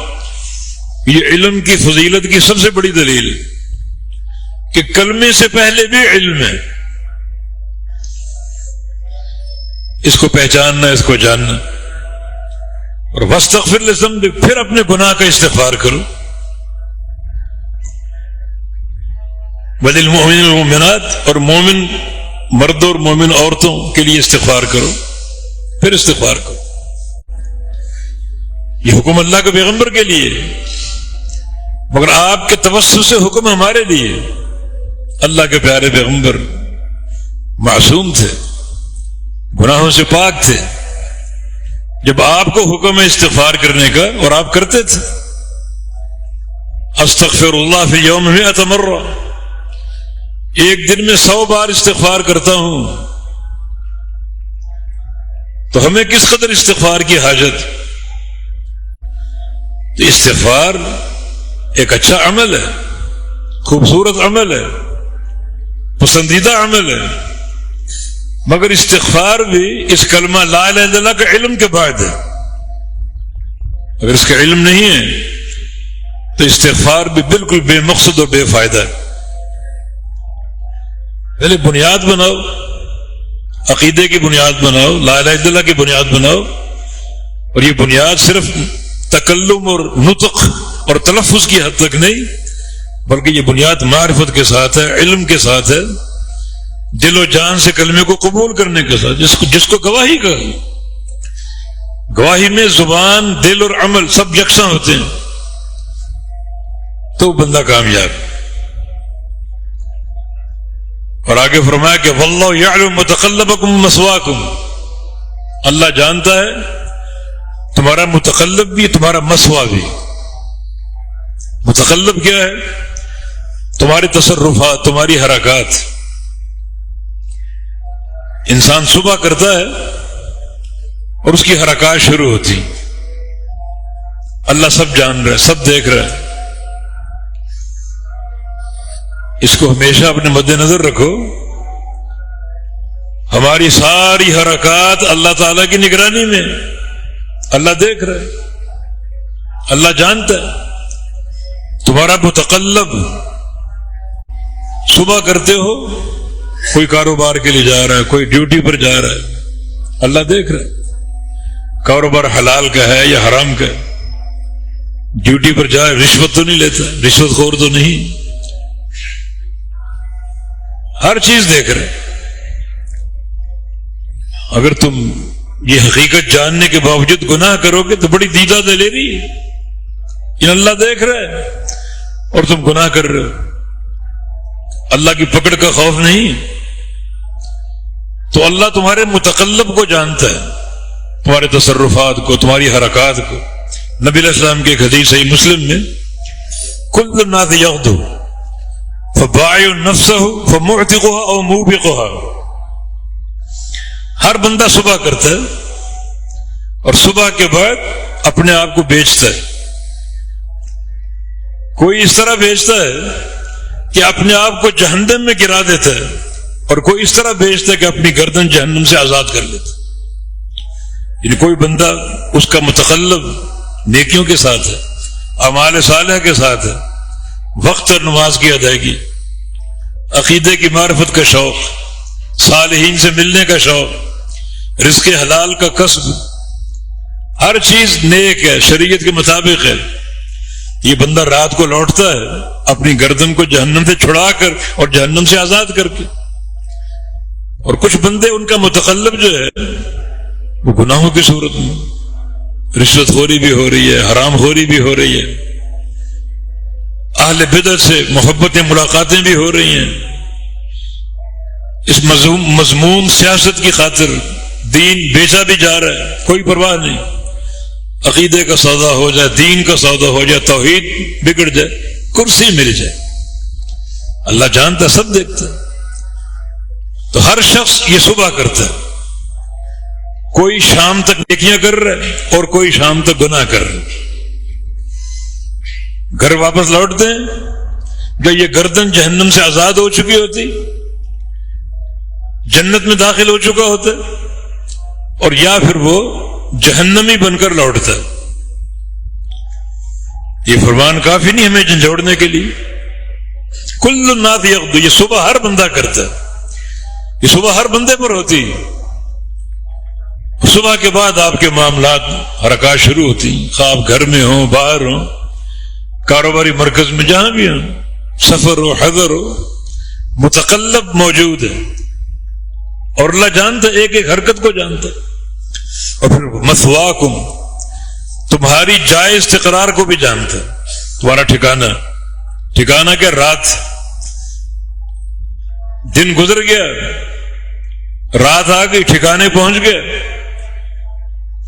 [SPEAKER 1] یہ علم کی فضیلت کی سب سے بڑی دلیل ہے کہ کلمے سے پہلے بھی علم ہے. اس کو پہچاننا، اس کو جاننا. اور واستغفر لذنبک، پھر اپنے گناہ کا استغفار کرو. وللمؤمنین والمؤمنات، اور مومن مردوں اور مومن عورتوں کے لیے استغفار کرو، پھر استغفار کرو. یہ حکم اللہ کے پیغمبر کے لیے، مگر آپ کے توسط سے حکم ہمارے لیے. اللہ کے پیارے پیغمبر معصوم تھے، گناہوں سے پاک تھے. جب آپ کو حکم ہے استغفار کرنے کا اور آپ کرتے تھے، استغفر اللہ فی یوم 100 مرہ، ایک دن میں 100 بار استغفار کرتا ہوں. تو ہمیں کس قدر استغفار کی حاجت. تو استغفار ایک اچھا عمل ہے، خوبصورت عمل ہے، پسندیدہ عمل ہے، مگر استغفار بھی اس کلمہ لا الہ الا اللہ کے علم کے بعد ہے. اگر اس کا علم نہیں ہے تو استغفار بھی بالکل بے مقصد اور بے فائدہ ہے. پہلے بنیاد بناؤ، عقیدے کی بنیاد بناؤ، لا الہ الا اللہ کی بنیاد بناؤ. اور یہ بنیاد صرف تکلم اور نطق اور تلفظ کی حد تک نہیں، بلکہ یہ بنیاد معرفت کے ساتھ ہے، علم کے ساتھ ہے، دل و جان سے کلمے کو قبول کرنے کے ساتھ، جس کو گواہی کا. گواہی میں زبان، دل اور عمل سب یکساں ہوتے ہیں تو بندہ کامیاب. اور آگے فرمایا کہ واللہ یعلم متقلبکم ومثواکم، اللہ جانتا ہے تمہارا متقلب بھی، تمہارا مثوا بھی. متقلب کیا ہے؟ تمہاری تصرفات، تمہاری حرکات. انسان صبح کرتا ہے اور اس کی حرکات شروع ہوتی، اللہ سب جان رہا ہے، سب دیکھ رہا ہے. اس کو ہمیشہ اپنے مد نظر رکھو. ہماری ساری حرکات اللہ تعالیٰ کی نگرانی میں، اللہ دیکھ رہا ہے، اللہ جانتا ہے. تمہارا متقلب صبح کرتے ہو، کوئی کاروبار کے لیے جا رہا ہے، کوئی ڈیوٹی پر جا رہا ہے، اللہ دیکھ رہا ہے کاروبار حلال کا ہے یا حرام کا ہے، ڈیوٹی پر جائے رشوت تو نہیں لیتا، رشوت خور تو نہیں، ہر چیز دیکھ رہے۔ اگر تم یہ حقیقت جاننے کے باوجود گناہ کرو گے تو بڑی دیدہ دلیری ہے، یہ اللہ دیکھ رہا ہے اور تم گناہ کر رہے ہو، اللہ کی پکڑ کا خوف نہیں۔ تو اللہ تمہارے متقلب کو جانتا ہے، تمہارے تصرفات کو، تمہاری حرکات کو۔ نبی علیہ السلام کی ایک حدیث صحیح مسلم میں، کل الناس یغدو فبائع نفسہ فمعتقها او موبقها، ہر بندہ صبح کرتا ہے اور صبح کے بعد اپنے آپ کو بیچتا ہے۔ کوئی اس طرح بیچتا ہے کہ اپنے آپ کو جہنم میں گرا دیتا ہے، اور کوئی اس طرح بیچتا ہے کہ اپنی گردن جہنم سے آزاد کر لیتا ہے۔ یعنی کوئی بندہ اس کا متقلب نیکیوں کے ساتھ ہے، اعمال صالحہ کے ساتھ ہے، وقت اور نماز کی ادائیگی، عقیدے کی معرفت کا شوق، صالحین سے ملنے کا شوق، رزق حلال کا کسب، ہر چیز نیک ہے، شریعت کے مطابق ہے۔ یہ بندہ رات کو لوٹتا ہے اپنی گردن کو جہنم سے چھڑا کر اور جہنم سے آزاد کر کے۔ اور کچھ بندے ان کا متقلب جو ہے وہ گناہوں کی صورت میں، رشوت خوری بھی ہو رہی ہے، حرام خوری بھی ہو رہی ہے، اہل بدعت سے محبتیں ملاقاتیں بھی ہو رہی ہیں، اس مذموم سیاست کی خاطر دین بیچا بھی جا رہا ہے، کوئی پرواہ نہیں، عقیدے کا سودا ہو جائے، دین کا سودا ہو جائے، توحید بگڑ جائے، کرسی مل جائے، اللہ جانتا، سب دیکھتا ہے۔ تو ہر شخص یہ صبح کرتا ہے، کوئی شام تک نیکیاں کر رہا ہے اور کوئی شام تک گناہ کر رہا ہے۔ گھر واپس لوٹتے ہیں جب یہ گردن جہنم سے آزاد ہو چکی ہوتی، جنت میں داخل ہو چکا ہوتا ہے، اور یا پھر وہ جہنمی بن کر لوٹتا ہے۔ یہ فرمان کافی نہیں ہمیں جھنجھوڑنے کے لیے۔ کل الناس یغدو، یہ صبح ہر بندہ کرتا ہے، یہ صبح ہر بندے پر ہوتی ہے۔ صبح کے بعد آپ کے معاملات، حرکات شروع ہوتی ہیں، خواہ آپ گھر میں ہوں، باہر ہوں، کاروباری مرکز میں، جہاں بھی ہوں، سفر ہو، حضر ہو، متقلب موجود ہے، اور اللہ جانتا ہے، ایک ایک حرکت کو جانتا ہے۔ اور پھر مثواکم، تمہاری جائے استقرار کو بھی جانتا ہے، تمہارا ٹھکانہ کیا؟ رات، دن گزر گیا، رات آ گئی، ٹھکانے پہنچ گئے،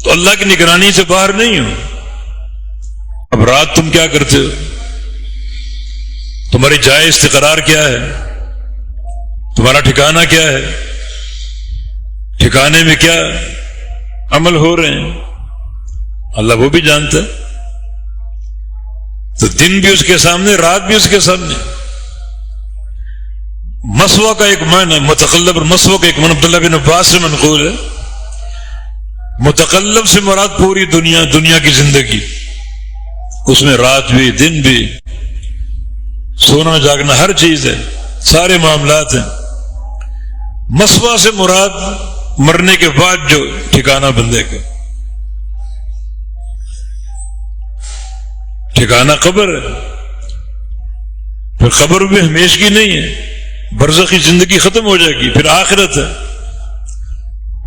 [SPEAKER 1] تو اللہ کی نگرانی سے باہر نہیں ہو۔ اب رات تم کیا کرتے ہو؟ تمہاری جائے استقرار کیا ہے؟ تمہارا ٹھکانہ کیا ہے؟ ٹھکانے میں کیا عمل ہو رہے ہیں؟ اللہ وہ بھی جانتا ہے۔ تو دن بھی اس کے سامنے، رات بھی اس کے سامنے۔ مسوا کا ایک معنی، متقلب اور مسوا کا ایک معنی عبداللہ بن عباس سے منقول ہے۔ متقلب سے مراد پوری دنیا کی زندگی، اس میں رات بھی، دن بھی، سونا جاگنا، ہر چیز ہے، سارے معاملات ہیں۔ مسوا سے مراد مرنے کے بعد جو ٹھکانہ بندے کا، ٹھکانہ قبر ہے، پھر قبر بھی ہمیشگی نہیں ہے، برزخی زندگی ختم ہو جائے گی، پھر آخرت ہے،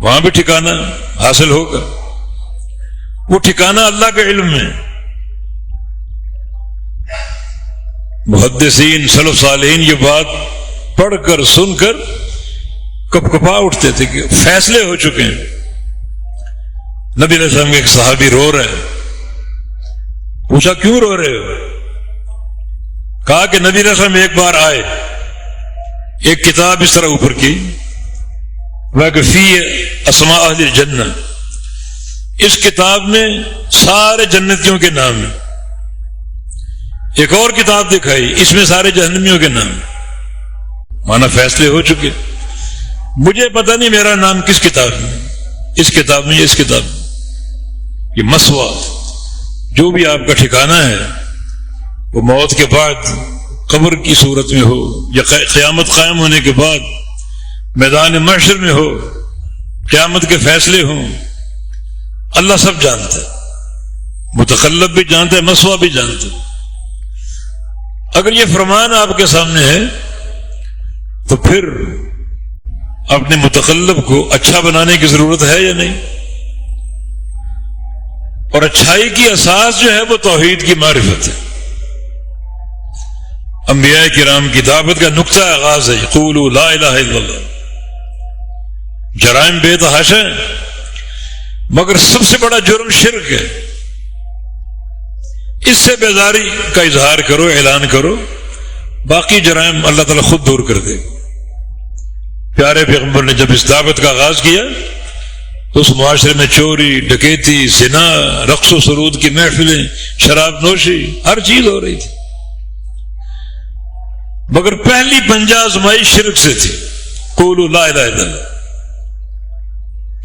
[SPEAKER 1] وہاں بھی ٹھکانہ حاصل ہوگا۔ وہ ٹھکانہ اللہ کے علم میں۔ محدثین، سلف صالحین یہ بات پڑھ کر، سن کر کپ کپا اٹھتے تھے کہ فیصلے ہو چکے ہیں۔ نبی علیہ السلام کے ایک صحابی رو رہے، پوچھا کیوں رو رہے ہو؟ کہا کہ نبی علیہ السلام ایک بار آئے، ایک کتاب اس طرح اوپر کی، فی اسماء اہل الجنہ، اس کتاب میں سارے جنتیوں کے نام ہیں۔ ایک اور کتاب دکھائی، اس میں سارے جہنمیوں کے نام ہیں۔ مانا فیصلے ہو چکے، مجھے پتہ نہیں میرا نام کس کتاب میں، اس کتاب میں یا اس کتاب میں۔ یہ مسوا، جو بھی آپ کا ٹھکانہ ہے، وہ موت کے بعد قبر کی صورت میں ہو یا قیامت قائم ہونے کے بعد میدان محشر میں ہو، قیامت کے فیصلے ہوں، اللہ سب جانتا ہے، متقلب بھی جانتا ہے، مثویٰ بھی جانتا ہے۔ اگر یہ فرمان آپ کے سامنے ہے تو پھر اپنے متقلب کو اچھا بنانے کی ضرورت ہے یا نہیں؟ اور اچھائی کی اساس جو ہے وہ توحید کی معرفت ہے۔ انبیاء کرام کی دعوت کا نقطہ آغاز ہے قولوا لا الہ الا اللہ۔ جرائم بے تحاشا ہیں، مگر سب سے بڑا جرم شرک ہے۔ اس سے بیداری کا اظہار کرو، اعلان کرو، باقی جرائم اللہ تعالیٰ خود دور کر دے۔ پیارے پیغمبر نے جب اس دعوت کا آغاز کیا تو اس معاشرے میں چوری، ڈکیتی، زنا، رقص و سرود کی محفلیں، شراب نوشی، ہر چیز ہو رہی تھی، مگر پہلی پنجہ آزمائی شرک سے تھی۔ قولوا لا الہ الا اللہ۔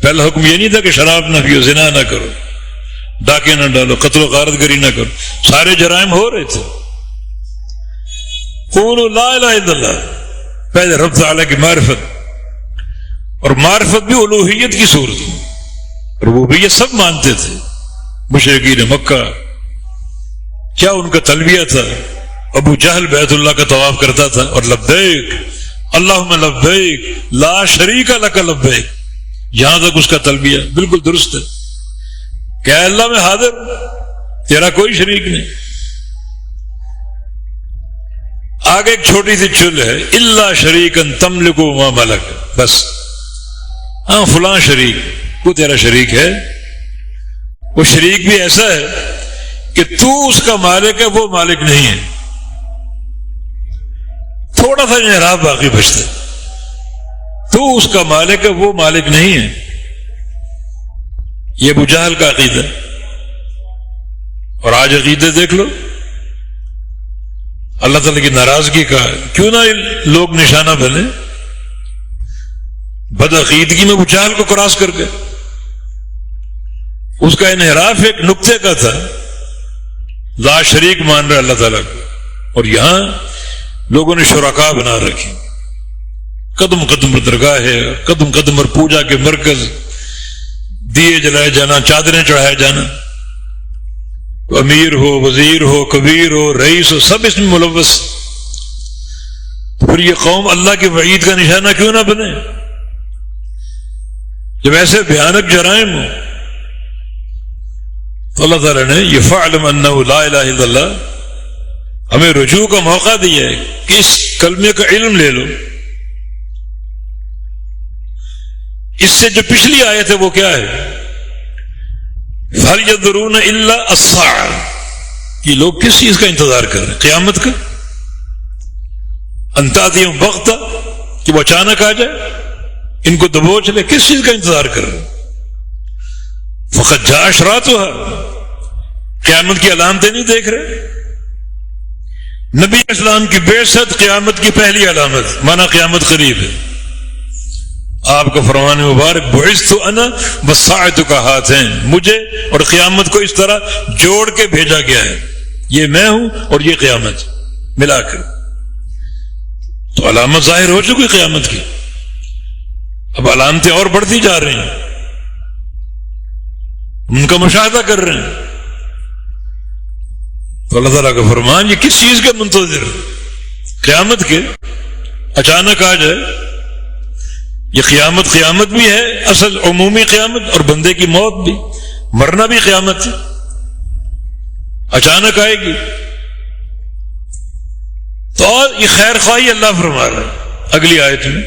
[SPEAKER 1] پہلا حکم یہ نہیں تھا کہ شراب نہ پیو، زنا نہ کرو، ڈاکے نہ ڈالو، قتل و غارت گری نہ کرو، سارے جرائم ہو رہے تھے۔ قولوا لا الہ الا اللہ، پہلے رب تعالیٰ کی معرفت، اور معرفت بھی الوہیت کی صورت میں، ربوبیت سب مانتے تھے۔ مشرکین مکہ کیا ان کا تلبیہ تھا؟ ابو جہل بیت اللہ کا طواف کرتا تھا اور لبیک اللہم لبیک لا شریک لک لبیک، یہاں تک اس کا تلبیہ بالکل درست ہے کہ اے اللہ میں حاضر، تیرا کوئی شریک نہیں۔ آگے ایک چھوٹی سی چل ہے، الا شریکن تملک ما ملک، بس ہاں فلاں شریک، وہ تیرا شریک ہے، وہ شریک بھی ایسا ہے کہ تو اس کا مالک ہے، وہ مالک نہیں ہے۔ تھوڑا سا انحراف باقی بچتا ہے، تو اس کا مالک ہے، وہ مالک نہیں ہے۔ یہ ابو جہل کا عقیدہ، اور آج عقیدے دیکھ لو، اللہ تعالیٰ کی ناراضگی کا کیوں نہ لوگ نشانہ بنے؟ بدعقیدگی میں ابو جہل کو کراس کر کے، اس کا انحراف ایک نقطے کا تھا، لا شریک مان رہا اللہ تعالیٰ کو، اور یہاں لوگوں نے شرکاء بنا رکھی، قدم قدم پر درگاہ ہے، قدم قدم پر پوجا کے مرکز، دیے جلائے جانا، چادریں چڑھائے جانا، امیر ہو، وزیر ہو، کبیر ہو، رئیس ہو، سب اس میں ملوث۔ پھر یہ قوم اللہ کی وعید کا نشانہ کیوں نہ بنے جب ایسے بھیانک جرائم ہو؟ تو اللہ تعالیٰ نے یہ فَاعْلَمْ أَنَّهُ لَا إِلَهَ إِلَّا اللَّهُ ہمیں رجوع کا موقع دیا ہے کہ اس کلمے کا علم لے لو۔ اس سے جو پچھلی آیت ہے وہ کیا ہے؟ هَلْ يَنظُرُونَ إِلَّا السَّاعَةَ، یہ لوگ کس چیز کا انتظار کر رہے ہیں؟ قیامت کا، أَن تَأْتِيَهُمْ بَغْتَةً، کہ وہ اچانک آ جائے، ان کو دبوچ لے، کس چیز کا انتظار کر رہے ہیں؟ فقط جاء اشراطها، قیامت کی علامتیں نہیں دیکھ رہے؟ نبی اسلام کی بعثت قیامت کی پہلی علامت، مانا قیامت قریب ہے۔ آپ کا فرمان مبارک بعثت انا والساعة كهاتين، مجھے اور قیامت کو اس طرح جوڑ کے بھیجا گیا ہے، یہ میں ہوں اور یہ قیامت ملا کر۔ تو علامت ظاہر ہو چکی قیامت کی، اب علامتیں اور بڑھتی جا رہی ہیں، ان کا مشاہدہ کر رہے ہیں۔ تو اللہ تعالیٰ کا فرمان، یہ کس چیز کا منتظر؟ قیامت کے، اچانک آ جائے۔ یہ قیامت قیامت بھی ہے، اصل عمومی قیامت، اور بندے کی موت بھی، مرنا بھی قیامت ہے، اچانک آئے گی۔ تو یہ خیر خواہی اللہ فرما رہا ہے اگلی آیت میں،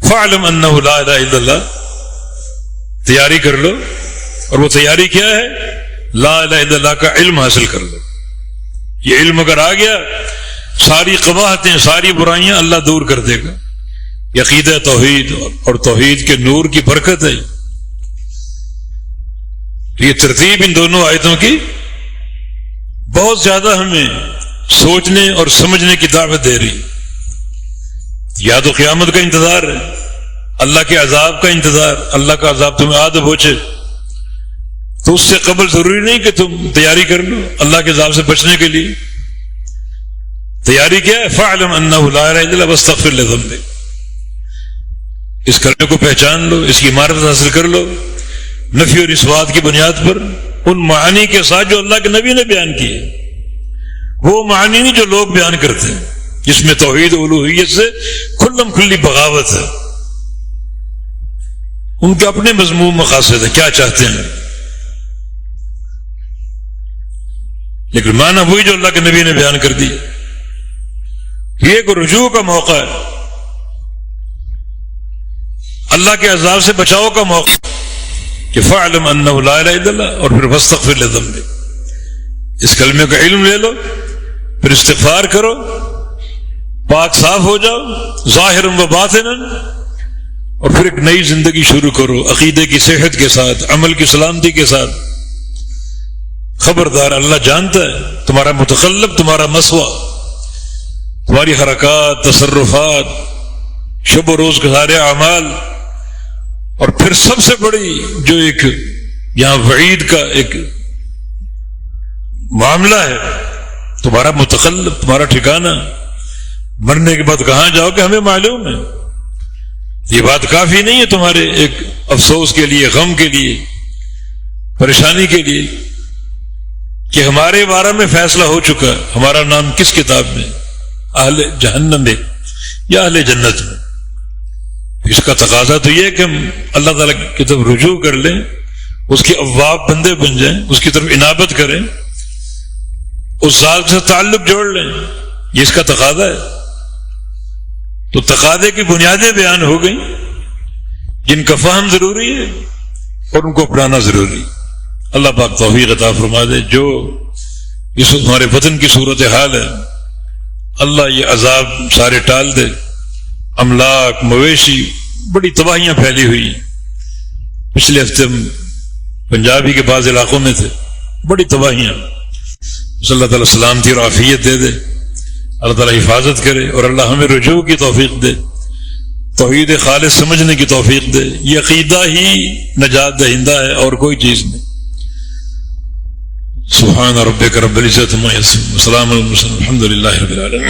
[SPEAKER 1] فَاعْلَمْ أَنَّهُ لَا إِلَهَ إِلَّا اللَّهُ، تیاری کر لو، اور وہ تیاری کیا ہے؟ لا الہ الا اللہ کا علم حاصل کر لو۔ یہ علم اگر آ گیا، ساری قباحتیں، ساری برائیاں اللہ دور کر دے گا۔ یہ عقیدہ توحید اور توحید کے نور کی برکت ہے۔ یہ ترتیب ان دونوں آیتوں کی بہت زیادہ ہمیں سوچنے اور سمجھنے کی دعوت دے رہی۔ یا تو قیامت کا انتظار ہے، اللہ کے عذاب کا انتظار، اللہ کا عذاب تمہیں آ پہنچے، تو اس سے قبل ضروری نہیں کہ تم تیاری کر لو اللہ کے عذاب سے بچنے کے لیے۔ تیاری کیا ہے؟ فاعلم انہ لا الہ الا اللہ واستغفر لذنبک، اس کلمے کو پہچان لو، اس کی معرفت حاصل کر لو نفی اور اثبات کی بنیاد پر، ان معانی کے ساتھ جو اللہ کے نبی نے بیان کیے، وہ معانی نہیں جو لوگ بیان کرتے ہیں جس میں توحید و الوہیت سے کھلم کھلی بغاوت ہے. ان کے اپنے مضمون مقاصد ہیں، کیا چاہتے ہیں، لیکن معنی وہی جو اللہ کے نبی نے بیان کر دی. یہ ایک رجوع کا موقع ہے، اللہ کے عذاب سے بچاؤ کا موقع کہ فاعلم انہ لا الہ الا اللہ، اور پھر واستغفر لذنبک، اس کلمے کا علم لے لو، پھر استغفار کرو، پاک صاف ہو جاؤ ظاہر و باطنا، اور پھر ایک نئی زندگی شروع کرو عقیدے کی صحت کے ساتھ، عمل کی سلامتی کے ساتھ. خبردار اللہ جانتا ہے تمہارا متقلب، تمہارا مسوا، تمہاری حرکات، تصرفات، شب و روز کے سارے اعمال. اور پھر سب سے بڑی جو ایک یہاں وعید کا ایک معاملہ ہے، تمہارا متقلب، تمہارا ٹھکانہ مرنے کے بعد کہاں جاؤ کہ ہمیں معلوم ہے. یہ بات کافی نہیں ہے تمہارے ایک افسوس کے لیے، غم کے لیے، پریشانی کے لیے کہ ہمارے بارے میں فیصلہ ہو چکا، ہمارا نام کس کتاب میں، اہل جہنم میں یا اہل جنت میں. اس کا تقاضا تو یہ ہے کہ ہم اللہ تعالیٰ کی طرف رجوع کر لیں، اس کے اواب بندے بن جائیں، اس کی طرف انابت کریں، اس ذات سے تعلق جوڑ لیں. یہ اس کا تقاضا ہے. تو تقاضے کی بنیادیں بیان ہو گئیں جن کا فہم ضروری ہے اور ان کو اپنانا ضروری. اللہ پاک توفیق عطا فرما دے. جو اس وقت ہمارے وطن کی صورتحال ہے، اللہ یہ عذاب سارے ٹال دے. املاک، مویشی، بڑی تباہیاں پھیلی ہوئی ہیں. پچھلے ہفتے ہم پنجابی کے بعض علاقوں میں تھے، بڑی تباہیاں. اللہ تعالیٰ سلامتی اور عافیت دے دے، اللہ تعالیٰ حفاظت کرے، اور اللہ ہمیں رجوع کی توفیق دے، توحید خالص سمجھنے کی توفیق دے. یہ عقیدہ ہی نجات دہندہ ہے اور کوئی چیز نہیں. سبحان ربک رب العزت عما یصفون وسلام علی المرسلین والحمد للہ رب العالمین.